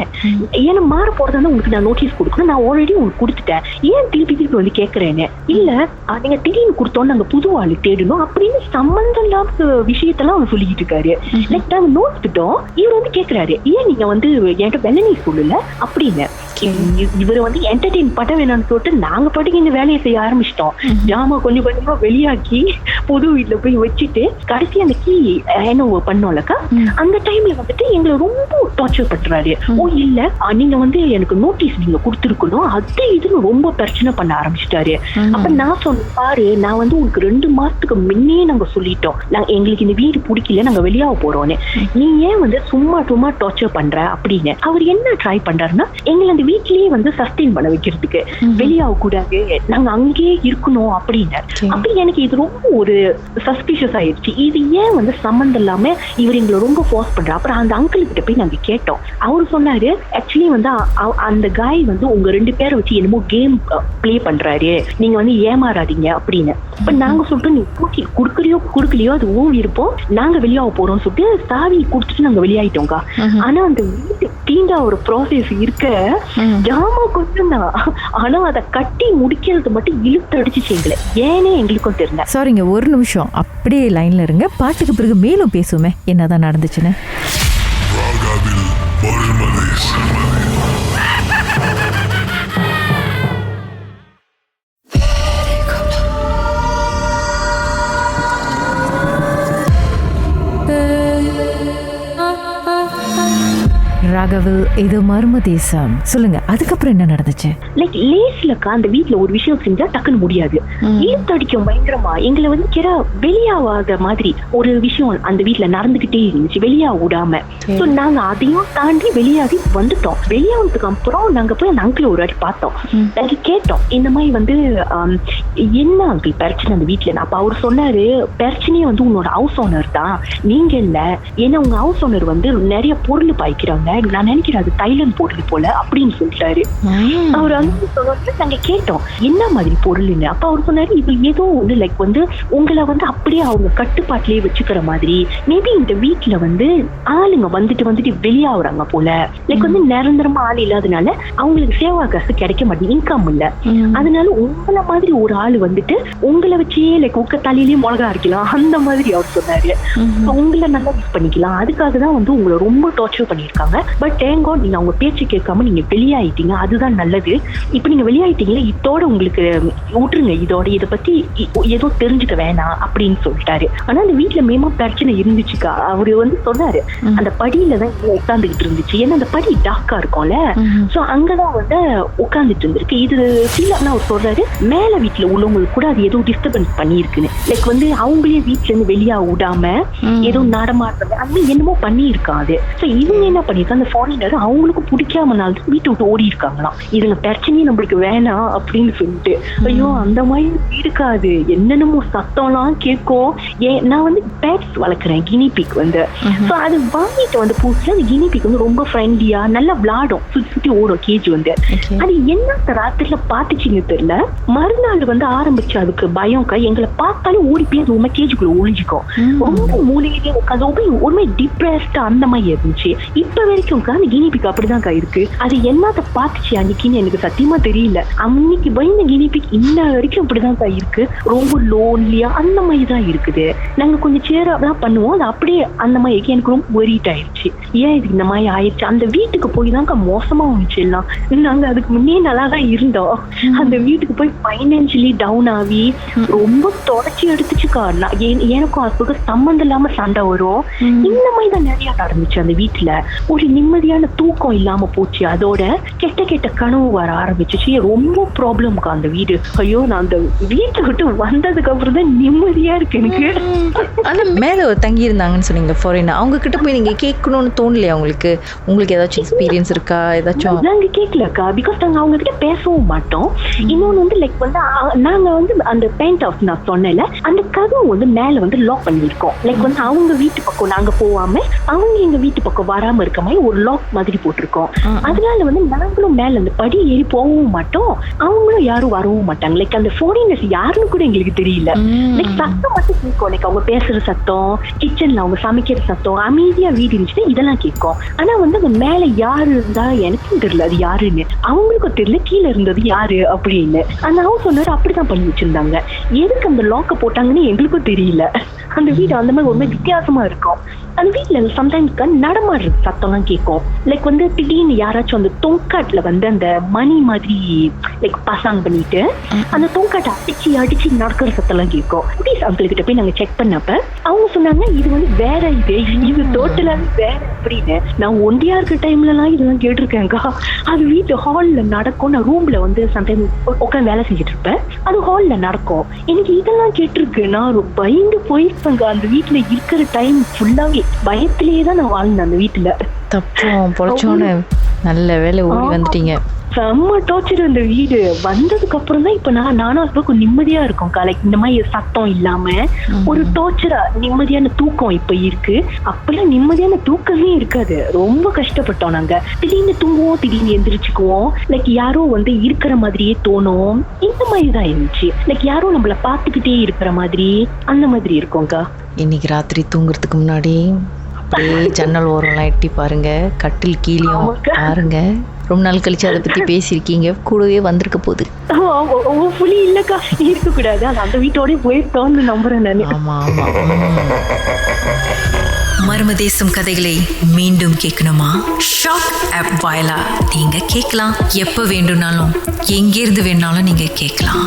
Speaker 2: ஏன்னா மாற போறதா உங்களுக்கு நான் நோட்டீஸ் கொடுக்கணும், நான் ஆல்ரெடி உங்களுக்கு கொடுத்துட்டேன், ஏன் திருப்பி வந்து கேட்கறேன்னு. இல்ல நீங்க திடீர்னு கொடுத்தோன்னு நாங்க புது ஆளு தேடணும் அப்படின்னு சம்பந்தம் இல்லாத விஷயத்தெல்லாம் அவர் சொல்லிக்கிட்டு இருக்காரு. லைக் நாங்க நோட்டுட்டோம், இவர் வந்து கேட்கிறாரு, ஏன் நீங்க வந்து என்கிட்ட வெள்ளனே சொல்லல அப்படின்னு. இவரை வந்து என்டர்டெயின் பண்ண வேணாம்னு சொல்லிட்டு நாங்க பாட்டுக்கு இந்த வேலையை செய்ய ஆரம்பிச்சிட்டோம். ஜாமா கொஞ்சம் கொஞ்சமா வெளியாக்கி புது வீட்டுல போய் வச்சுட்டு கடைசி அந்த கீ என்ன பண்ணோம்லக்கா, அந்த டைம்ல வந்துட்டு எங்களை ரொம்ப டார்ச்சர் பண்றாரு. ஓ இல்ல, நீங்க வந்து எனக்கு நோட்டீஸ் நீங்க கொடுத்துருக்கணும், அது இதுன்னு ரொம்ப பிரச்சனை பண்ண ஆரம்பிச்சிட்டாரு. அப்ப நான் சொன்னேன், பாரு நான் வந்து உங்களுக்கு 2 மாசத்துக்கு முன்னே நாங்க சொல்லிட்டோம், எங்களுக்கு இந்த வீடு பிடிக்கல, நாங்க வெளியாக போறோம்னு, நீ ஏன் வந்து சும்மா டார்ச்சர் பண்ற அப்படின்னு. அவர் என்ன ட்ரை பண்றாருன்னா, எங்களை அந்த வீட்லயே வந்து சஸ்டெயின் பண்ண வைக்கிறதுக்கு, வெளியாக கூடாது, நாங்க அங்கேயே இருக்கணும் அப்படின்னு. அப்ப எனக்கு இது ரொம்ப ஒரு சஸ்பிஷியஸ் ஆயிடுச்சு. இது ஏன் வந்து சம்பந்தம் இல்லாம இவர் எங்களை ரொம்ப ஃபோர்ஸ் பண்ற. அப்புறம் அந்த அங்கிள் கிட்ட போய் நாங்க கேட்டோம். அவரு சொன்னாரு, ஆக்சுவலி வந்து அந்த காய் வந்து உங்க 2 பேரை வச்சு என்னமோ கேம் பிளே பண்றாரு, நீங்க வந்து ஏமாறாதீங்க அப்படின்னு. இப்ப நாங்க சொல்லிட்டு, நீ தூக்கி குடுக்கலையோ அது ஊர் இருப்போம், நாங்க வெளியாக போறோம்னு சொல்லிட்டு சாவி குடுத்துட்டு நாங்க வெளியாயிட்டோங்க. ஆனா அந்த வீட்டு தீண்டா ஒரு ப்ராசஸ் இருக்க, ஜாமா கொஞ்சம் தான், ஆனா அதை கட்டி முடிக்கிறது மட்டும் இழுத்து அடிச்சு செய்யல, ஏனே எங்களுக்கும் தெரியல.
Speaker 3: சாரிங்க, ஒரு நிமிஷம் அப்படியே லைன்ல இருங்க, பாட்டுக்கு பிறகு மேலும் பேசுவோமே என்னதான் நடந்துச்சுன்னு. ராகவில் இது மர்ம தேசம். சொல்லுங்க, அதுக்கப்புறம் என்ன நடந்துச்சு?
Speaker 2: லைக் லேஸ்லக்கா அந்த வீட்டுல ஒரு விஷயம் செஞ்சா டக்குன்னு முடியாது, ஈர்த்தடிக்கும் பயங்கரமா. எங்களை வந்து வெளியாகாத மாதிரி ஒரு விஷயம் அந்த வீட்டுல நடந்துகிட்டே இருந்துச்சு, வெளியா விடாம. சோ நாங்க அதையும் தாண்டி வெளியாகி வந்துட்டோம். வெளியானதுக்கு அப்புறம் நாங்க போய் அந்த அங்கிள் ஒரு வாட்டி பார்த்தோம். நாங்க கேட்டோம், இந்த மாதிரி வந்து என்ன அங்கிள் பிரச்சனை அந்த வீட்டுல. அப்ப அவர் சொன்னாரு, பிரச்சனையே வந்து உன்னோட ஹவுஸ் ஓனர் தான், நீங்க இல்ல. ஏன்னா உங்க ஹவுஸ் ஓனர் வந்து நிறைய பொருள் பாய்க்கிறாங்க, நான் நினைக்கிறேன் அது தைலண்ட் பொருள் போல அப்படின்னு சொல்லிட்டாரு. அவர் அங்க சொன்ன நாங்க கேட்டோம், என்ன மாதிரி பொருள்னு. அப்ப அவர் சொன்னாரு, இது ஏதோ ஒண்ணு லைக் வந்து உங்களை வந்து அப்படியே அவங்க கட்டுப்பாட்டிலேயே வச்சுக்கிற மாதிரி, மேபி இந்த வீட்டுல வந்து ஆளுங்க வந்துட்டு வெளியாகுறாங்க போல, லைக் வந்து நிரந்தரமா ஆள் இல்லாதனால அவங்களுக்கு சேவா காசு கிடைக்க மாட்டேங்குது, இன்கம் இல்ல, அதனால உங்களை மாதிரி ஒரு ஆள் வந்துட்டு உங்களை வச்சே லைக் உக்க தலையிலேயே மிளகா அரைக்கலாம் அந்த மாதிரி அவர் சொன்னாரு. உங்களை நல்லா யூஸ் பண்ணிக்கலாம், அதுக்காக தான் வந்து உங்களை ரொம்ப டார்ச்சர் பண்ணியிருக்காங்க. பட் தேங்க் காட் நீங்க அவங்க பேச்சு கேட்காம நீங்க வெளியாயிட்டீங்க, அதுதான் நல்லது. இப்ப நீங்க வெளியாயிட்டீங்களா, இதோட உங்களுக்கு விட்டுருங்க, இதோட இதை பத்தி ஏதோ தெரிஞ்சுக்க வேணாம் அப்படின்னு சொல்லிட்டாரு. ஆனா அந்த வீட்டுல மேமா பிரச்சனை இருந்துச்சுக்கா. அவரு வந்து சொன்னாரு, அந்த படியில தான் உட்காந்துக்கிட்டு இருந்துச்சு, ஏன்னா அந்த படி டார்க்கா இருக்கும்ல, சோ அங்கதான் வந்து உட்காந்துட்டு இருந்திருக்கு. இது ஃபீல் அவர் சொல்றாரு, மேல வீட்டுல உள்ளவங்களுக்கு கூட அது ஏதோ டிஸ்டர்பன்ஸ் பண்ணிருக்குன்னு, லைக் வந்து அவங்களே வீட்டுல இருந்து வெளியா விடாம ஏதோ நடமாடுறது அது என்னமோ பண்ணி இருக்காது. சோ இவங்க என்ன பண்ணிருக்காங்க, அந்த ஃபாரினர் அவங்களுக்கு பிடிக்காமனால வீட்டை விட்டு ஓடி இருக்காங்களாம். இதுல பிரச்சனையும் நம்மளுக்கு வேணாம் அப்படின்னு சொல்லிட்டு. ஐயோ அந்த மாதிரி இருக்காது, என்னென்னமோ சத்தம்லாம் கேட்கும். நான் வந்து பேட்ஸ் வளர்க்குறேன், கினிபிக் வந்து. ஸோ அது வாங்கிட்டு வந்து புதுசுல அந்த கினிபிக் வந்து ரொம்ப ஃப்ரெண்ட்லியா நல்லா விளாடும், சுத்தி ஓடும் கேஜ் வந்து. அது என்ன ராத்திரில பாத்துச்சிங்க தெரியல, மறுநாள் வந்து ஆரம்பிச்சு அதுக்கு பயம்க்கா, எங்களை பார்த்தாலும் ஓடி போய் அது உண்மை கேஜுக்குள்ள ஒழிஞ்சிக்கும், ரொம்ப மூலையிலேயே உட்காந்து உண்மை டிப்ரெஸ்டா அந்த மாதிரி இருந்துச்சு. இப்ப வரைக்கும் அந்த கினிபிக் அப்படிதான்க்கா இருக்கு. அது என்னத்த பாத்துச்சு அன்னைக்குன்னு எனக்கு சத்தியமா தெரியல. அன்னைக்கு பயந்த கினிபிக் இன்ன வரைக்கும் அப்படிதான்க்கா இருக்கு, ரொம்ப லோன்லியா அந்த மாதிரி தான் இருக்குது. நாங்க கொஞ்சம் சேராதான் பண்ணுவோம், அது அப்படியே அந்த மாதிரி எனக்கு ரொம்ப ஒரிட் ஆயிடுச்சு. ஏன் இது இந்த மாதிரி ஆயிடுச்சு, அந்த வீட்டுக்கு போய் தான்க்கா மோசமா வந்துச்சு எல்லாம். நாங்க அதுக்கு முன்னே நல்லா தான் இருந்தோம், அந்த வீட்டுக்கு போய் பைனான்சியலி டவுன் ஆகி ரொம்ப தொடச்சி எடுத்துச்சுக்கா. எனக்கும் அதுக்கு சம்பந்தம் இல்லாம சண்டை வரும், இந்த மாதிரி தான் நிறைய நடந்துச்சு அந்த வீட்டுல. ஒரு நிம்மதியான தூக்கம் இல்லாம போச்சு, அதோட கெட்ட கெட்ட கனவு வர ஆரம்பிச்சிச்சு. ரொம்ப ப்ராப்ளம்க்கா அந்த வீடு. ஐயோ, நான் அந்த வீட்டை விட்டு வந்ததுக்கு அப்புறம் தான் நிம்மதியா இருக்கு எனக்கு.
Speaker 1: ஆனா மேல தங்கி இருந்தாங்கன்னு சொன்னீங்க ஃபாரின், அவங்க கிட்ட போய் நீங்க கேட்கணும்னு தோணலையா உங்களுக்கு? உங்களுக்கு ஏதாச்சும் எக்ஸ்பீரியன்ஸ் இருக்கா? ஏதாச்சும்?
Speaker 2: நாங்க கேட்கலக்கா, பிகாஸ் நாங்க அவங்க கிட்ட பேசவும் மாட்டோம். இன்னொன்னு வந்து லைக் வந்து நாங்க வந்து அந்த பெயிண்ட் ஹவுஸ் நான் சொன்னேன்ல, அந்த கதவு வந்து மேல வந்து லாக் பண்ணிருக்கோம். லைக் வந்து அவங்க வீட்டு பக்கம் நாங்க போகாம அவங்க எங்க வீட்டு பக்கம் வராம இருக்க மாதிரி ஒரு லாக் மாதிரி போட்டிருக்கோம். அதனால வந்து நாங்களும் மேல அந்த படி ஏறி போகவும் மாட்டோம், அவங்களும் யாரும் வரவும் மாட்டாங்க. லைக் அந்த ஃபாரினர்ஸ் யாருன்னு கூட எங்களுக்கு தெரியல. லைக் சத்தம் மட்டும் கேட்கும். லைக் அவங்க பேசுற சத்தம், கிச்சன்ல அவங்க சமைக்கிற சத்தம், அமைதியா வீடு இருந்துச்சுன்னா இதெல்லாம் கேட்கும். ஆனா வந்து அந்த மேல யாரு இருந்தா எனக்கும் தெரியல அது யாருன்னு, அவங்களுக்கும் தெரியல கீழே இருந்தது யாரு அப்படின்னு. அந்த ஹவுஸ் ஓனர் அப்படிதான் பண்ணி வச்சிருந்தாங்க. எதுக்கு அந்த லாக்க போட்டாங்கன்னு எங்களுக்கும் தெரியல. அந்த வீடு அந்த மாதிரி ஒரு மாதிரி வித்தியாசமா இருக்கும். அந்த வீட்டுல சம்டைம்ஸ் நடமாடுற சத்தம்லாம் கேட்கும். லைக் வந்து திடீர்னு யாராச்சும் அந்த தொங்காட்டுல வந்து அந்த மணி மாதிரி லைக் பசாங் பண்ணிட்டு அந்த தொங்காட்டை அடிச்சு அடிச்சு நடக்கிற சத்தம்லாம் கேட்கும். ப்ளீஸ் அங்கிள் கிட்ட போய் நாங்க செக் பண்ணப்ப அவங்க சொன்னாங்க இது வந்து வேற, இது டோட்டலாவே வேற அப்படின்னு. நான் ஒண்டியா இருக்க டைம்ல எல்லாம் இதெல்லாம் கேட்டிருக்கேன்க்கா. அது வீட்டு ஹால்ல நடக்கும். நான் ரூம்ல வந்து சம்டைம் உட்காந்து வேலை செஞ்சுட்டு இருப்பேன், அது ஹால்ல நடக்கும். எனக்கு இதெல்லாம் கேட்டிருக்கு. நான் பயந்து போயிருப்பேங்க. அந்த வீட்டுல இருக்கிற டைம் ஃபுல்லாவே பயத்திலேயே தான் நான் வாழ்ந்தேன் அந்த வீட்டுல.
Speaker 1: தப்போம் பொழைச்சோன்னு நல்ல வேலை ஓடி வந்துட்டீங்க.
Speaker 2: செம்ம டார்ச்சர் அந்த வீடு. வந்ததுக்கு அப்புறம் தான் இப்ப நானும் அதுக்கு நிம்மதியா இருக்கும். லைக் இந்த மாதிரி சத்தம் இல்லாம ஒரு டார்ச்சரா நிம்மதியான தூக்கம் இப்ப இருக்கு. அப்பெல்லாம் நிம்மதியான தூக்கமே இருக்காது. ரொம்ப கஷ்டப்பட்டோம் நாங்க. திடீர்னு தூங்குவோம், திடீர்னு எந்திரிச்சுக்குவோம். லைக் யாரோ வந்து இருக்கிற மாதிரியே தோணும். இந்த மாதிரி தான் இருந்துச்சு. லைக் யாரோ நம்மள பாத்துக்கிட்டே இருக்கிற மாதிரி அந்த மாதிரி இருக்கும்க்கா.
Speaker 1: இன்னைக்கு ராத்திரி தூங்குறதுக்கு முன்னாடி அப்படியே ஜன்னல் ஓரம்லாம் எட்டி பாருங்க, கட்டில் கீழேயும் பாருங்க. ரொம்ப நாள் கழிச்சு அதை பத்தி பேசியிருக்கீங்க, கூடவே வந்திருக்க போகுது.
Speaker 2: புலி இல்லக்கா, இருக்க கூடாது. அந்த வீட்டோட போயிட்டோன்னு நம்புறேன் நான்.
Speaker 1: ஆமா ஆமா.
Speaker 4: மர்மதேசம் கதைகளை மீண்டும் கேட்கணுமா? ஷாக் ஆப் வாயிலா நீங்க கேட்கலாம். எப்ப வேண்டும்னாலும் எங்கிருந்து வேணாலும் நீங்க கேட்கலாம்.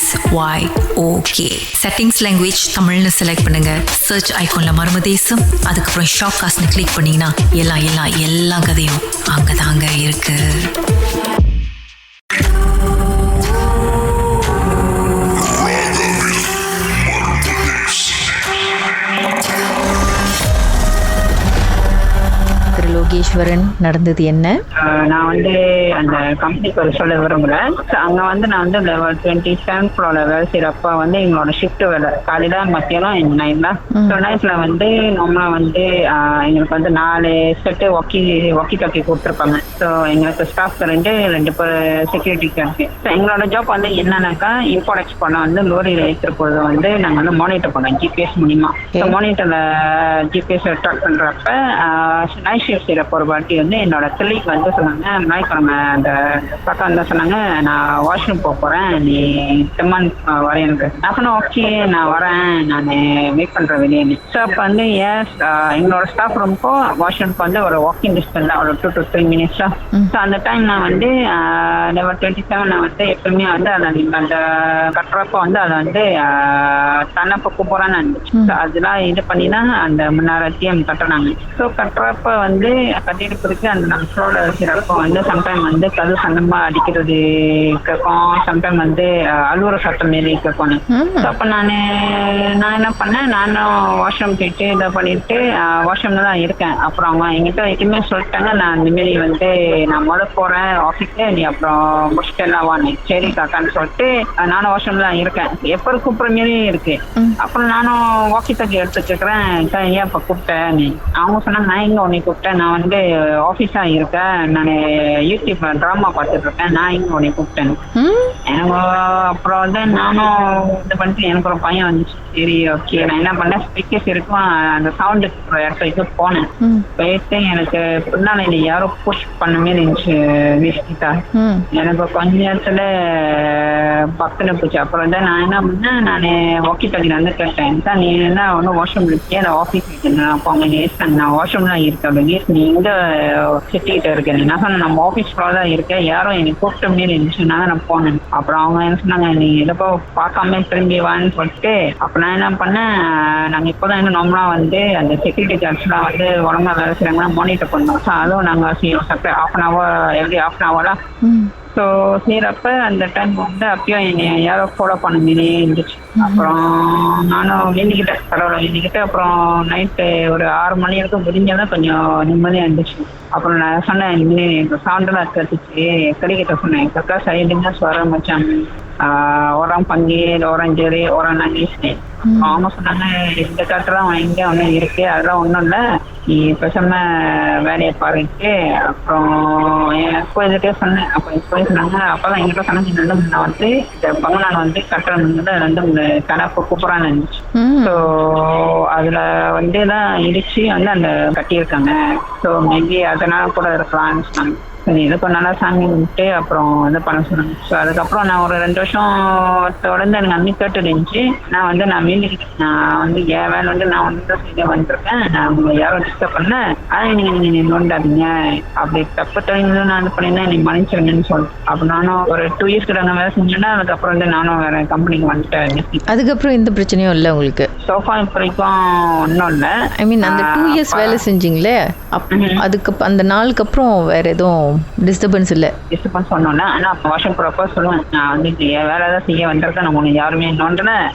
Speaker 4: SYOK செட்டிங்ஸ் லாங்குவேஜ் தமிழ்னு செலக்ட் பண்ணுங்க. சர்ச் ஐகான்ல மர்மதேசம், அதுக்கப்புறம் ஷாக் காஸ்ட்னு கிளிக் பண்ணீங்கன்னா எல்லா கதையும் அங்கதாங்க இருக்கு.
Speaker 1: லோகேஸ்வரன், நடந்தது என்ன?
Speaker 5: நான் வந்து அந்த கம்பெனிக்கு ஒரு சொல்ல விரும்புகிறேன். அங்கே வந்து நான் வந்து லெவல் 27 ஃப்ளோரில் வேலை செய்கிறப்ப வந்து எங்களோட ஷிஃப்ட் வேலை காலையில மத்தியானம் நைட்ல. ஸோ நைட்டில் வந்து நம்மளை வந்து எங்களுக்கு வந்து 4 செட்டு வாக்கி டாக்கி கொடுத்துருப்பாங்க. ஸோ எங்களுக்கு ஸ்டாஃப் 2 பேர் செக்யூரிட்டிக்கு இருக்கு. ஸோ எங்களோட ஜாப் வந்து என்னன்னாக்கா இம்போர்ட் எக்ஸ்போர்ட் வந்து லோரியில் ஏற்றுற போது வந்து நாங்கள் வந்து மானிட்டர் பண்ணோம் ஜிபிஎஸ் மூலிமா. ஸோ மானிட்டரில் ஜிபிஎஸ் ட்ராக் பண்ணுறப்ப நைட் ஷிஃப்ட் செய்யறப்ப ஒரு வாட்டி வந்து என்னோட கிளிக் வந்து சொன்னாங்க, ஞாயிற்றுக்கிழமை அந்த பக்கம் வந்து சொன்னாங்க, நான் வாஷ்ரூம் போகிறேன், நீ தெம்மான் வரேன்னு. அப்போ ஓகே நான் வரேன், நான் வெயிட் பண்ணுறேன் வெளியே. ஸோ அப்போ வந்து எங்களோட ஸ்டாஃப் ரூமுக்கோ வாஷ்ரூம்க்கு வந்து ஒரு வாக்கிங் டிஸ்டன்ஸ் தான், ஒரு 2 to 3 minutes தான். ஸோ அந்த டைம் நான் வந்து லெவல் 27 நான் வந்து எப்பவுமே வந்து அதை அந்த கட்டுறப்போ வந்து அதை வந்து தன்னப்போ கூப்பிட்றான்னு இருந்துச்சு. ஸோ அதெல்லாம் இது பண்ணி தான் அந்த முன்னாரத்தையும் கட்டுறாங்க. ஸோ கட்டுறப்ப வந்து கட்டிட்டு பிறகு அந்த நம்ம ஃப்ளோர்ல வைக்கிறப்போ வந்து சம்டைம் வந்து கது சண்டமா அடிக்கிறது கேட்கும், சம்டைம் வந்து அழுவுற சத்தம் மாரி கேட்கும். ஸோ அப்போ நான் என்ன பண்ணேன், நானும் வாஷ்ரூம் போயிட்டு இதை பண்ணிட்டு வாஷ்ரூம்ல தான் இருக்கேன். அப்புறம் அவங்க எங்கிட்ட எதுவுமே சொல்லிட்டாங்க, நான் இந்த மாரி வந்து நான் போறேன் ஆஃபீஸ்க்கு, நீ அப்புறம் முடிச்சுட்டு எல்லாம் வாங்க. சரி காக்கான்னு சொல்லிட்டு நானும் வாஷ்ரூம்ல தான் இருக்கேன். எப்போ கூப்பிட்ற மாரி இருக்கு. அப்புறம் நானும் வாக்கி டாக்கி எடுத்து கேட்குறேன், ஏன் இப்போ கூப்பிட்டேன் நீ? அவங்க சொன்னாங்க, நான் எங்க உன்னை கூப்பிட்டேன், நான் வந்து ஆஃபீஸா இருக்கேன், நான் யூடியூப்ல ட்ராமா பார்த்துட்டு இருக்கேன், நான் இங்க உன்னை கூப்பிட்டேன். எனக்கு அப்புறம் வந்து நானும் இது பண்ணிட்டு எனக்கு ஒரு பையன் வந்துச்சு. சரி ஓகே நான் என்ன பண்ணேன், ஸ்பீக்கர்ஸ் இருக்கும் அந்த சவுண்டு இடத்துக்கு போனேன். போயிட்டு எனக்கு பின்னால யாரோ புஷ் பண்ண மாதிரி இருந்துச்சு வீசிட்டா. எனக்கு கொஞ்ச நேரத்துல பக்கத்துல போச்சு. அப்புறம் தான் நான் என்ன பண்ணேன், நான் வாக்கி டாக்கில வந்து கேட்டேன், சார் நீ என்ன ஒன்றும் வாஷ்ரூம் இருக்கியா, நான் ஆஃபீஸ் இருக்கேன், அப்போ அவங்க நான் வாஷ்ரூம்லாம் இருக்கேன், நீ இங்க வந்து சிட்டிகிட்ட இருக்கேன். நான் சொன்னேன் நம்ம ஆஃபீஸ் ஃப்ளோர் தான் இருக்கேன், யாரும் என்னை கூப்பிட்ட மாரி இருந்துச்சுன்னா நான் போனேன். அப்புறம் அவங்க என்ன சொன்னாங்க, நீ எதப்போ பார்க்காம திரும்பி வான்னு சொல்லிட்டு அப்போ நான் என்ன பண்ணேன், நாங்கள் இப்போதான் இன்னும் நார்மலாக வந்து அந்த செக்யூரிட்டி கார்ட்ஸ்லாம் வந்து உடம்பா வேலை செய்கிறாங்கன்னா மானிட்டர் பண்ணோம். ஸோ அதுவும் நாங்கள் செய்வோம் half an hour every half an hour. So செய்கிறப்ப அந்த டைம் வந்து அப்பயும் என்னை யாரோ ஃபாலோ பண்ண மாரி இருந்துச்சு. அப்புறம் நானும் வேண்டிக்கிட்டேன், கடவுளை வேண்டிக்கிட்டேன். அப்புறம் நைட்டு ஒரு 6 மணி வரைக்கும் முடிஞ்சதான் கொஞ்சம் நிம்மதியாக இருந்துச்சு. அப்புறம் நான் சொன்னேன், இனிமேல் எங்கள் சவுண்டெல்லாம் கற்றுச்சு கடிக்கிட்ட சொன்னேன், கக்கா சைடுங்க ஸ்வரம் மச்சான் orang panggil, orang jerit, orang nangis ni. அவங்க சொன்னாங்க, இந்த காட்டுலாம் எங்கே ஒன்றும் இருக்கு, அதெல்லாம் ஒன்றும் இல்லை, நீ பேசாம வேலையை பாருட்டு. அப்புறம் எப்போ இதுக்கே சொன்னேன். அப்போ இப்போ சொன்னாங்க, அப்போதான் எங்கிட்ட சொன்னாங்க, நான் வந்து இந்த பங்களான் வந்து கட்டுறது 2 கடை கூப்பிட்றான்னு இருந்துச்சு. ஸோ அதில் வந்து தான் இடிச்சு வந்து அந்த கட்டியிருக்காங்க. ஸோ மேபி அதனால கூட இருக்கலாம்னு சொன்னாங்க. சரி இதுக்கு நல்லா சாமி கும்பிட்டு அப்புறம் வந்து பண்ண சொன்னாங்க. ஸோ அதுக்கப்புறம் நான் ஒரு 2 வருஷம் தொடர்ந்து எனக்கு அன்னி கேட்டு இருந்துச்சு. நான் வேண்டிக்கிட்டேன், நான் வந்து என் வேலை வந்து நான் வந்து செய்ய வந்துருக்கேன், நான் உங்களை யாரும் டிஸ்டர்ப் பண்ணேன், ஆனால் நீங்கள் நோண்டாதீங்க, அப்படி தப்பு டைம்ல நான் இது பண்ணியிருந்தேன், நீ மன்னிச்சிருங்கன்னு சொல்லிட்டு. அப்போ நானும் ஒரு 2 இயர்ஸ் கிட்ட வேலை செஞ்சேன்னா அதுக்கப்புறம் வந்து நானும் வேற கம்பெனிக்கு வந்துட்டேன்.
Speaker 1: அதுக்கப்புறம் எந்த பிரச்சனையும் இல்லை உங்களுக்கு?
Speaker 5: சோஃபா இப்போ வரைக்கும் ஒன்றும் இல்லை.
Speaker 1: ஐ மீன் அந்த 2 இயர்ஸ் வேலை செஞ்சீங்களே, அதுக்கு அந்த நாளுக்கு அப்புறம் வேற எதுவும் டிஸ்டர்பன்ஸ் இல்லை?
Speaker 5: டிஸ்டர்பன்ஸ் சொன்னோன்னே, ஆனால் அப்போ வருஷம் போகிறப்ப சொல்லுவேன், நான் வந்து என் வேலை தான் செய்ய வந்திருக்கேன், நான் உனக்கு யாருமே நோண்டினேன்,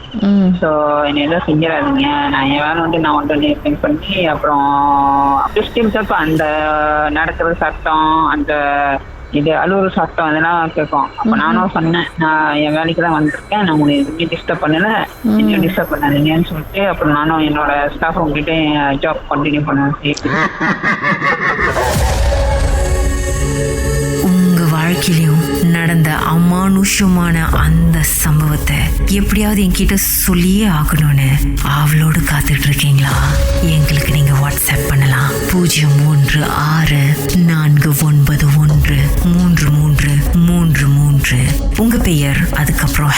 Speaker 5: ஸோ என்னை எதுவும் செஞ்சிடாதீங்க, நான் என் வேலை வந்து நான் வந்து திங்க் பண்ணி அப்புறம் அப்படி ஸ்டீம் தப்ப அந்த நடக்கிற சட்டம், அந்த இது அலுவலக சட்டம் அதெல்லாம் கேட்கும். அப்போ நானும் சொன்னேன், நான் என் வேலைக்கு தான் வந்திருக்கேன், நான் உங்களை எதுவுமே டிஸ்டர்ப் பண்ணல, என்னையும் டிஸ்டர்ப் பண்ணாதீங்கன்னு சொல்லிட்டு அப்புறம் நானும் என்னோட ஸ்டாஃப் உங்ககிட்ட ஜாப் கண்டினியூ பண்ணுவேன்.
Speaker 4: உங்க வாழ்க்கையிலும் நடந்த அமானுஷமான அந்த சம்பவத்தை எப்படியாவது என்கிட்ட சொல்லியே ஆகணும்னு அவளோடு காத்துட்டு இருக்கீங்களா? எங்களுக்கு நீங்க வாட்ஸ்அப் பண்ணலாம் 036913333. உங்க பெயர் அதுக்கப்புறம்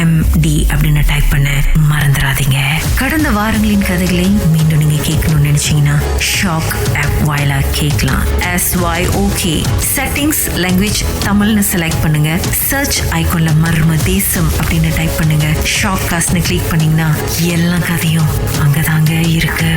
Speaker 4: #MD அப்படின்னு டைப் பண்ண மறந்துடாதீங்க. கடந்த வாரங்களின் கதைகளை மீண்டும் நீங்க கேட்கணும்னு நினைச்சீங்கன்னா ஷாக் ஆப் வாயிலா கேட்கலாம். SYOK செட்டிங்ஸ் லாங்குவேஜ் தமிழ்னு செலக்ட் பண்ணுங்க. சர்ச் ஐகான்ல மர்ம தேசம் அப்படின்னு டைப் பண்ணுங்க. ஷாக் காஸ்ட்னு கிளிக் பண்ணீங்கன்னா எல்லா கதையும் அங்கதாங்க இருக்கு.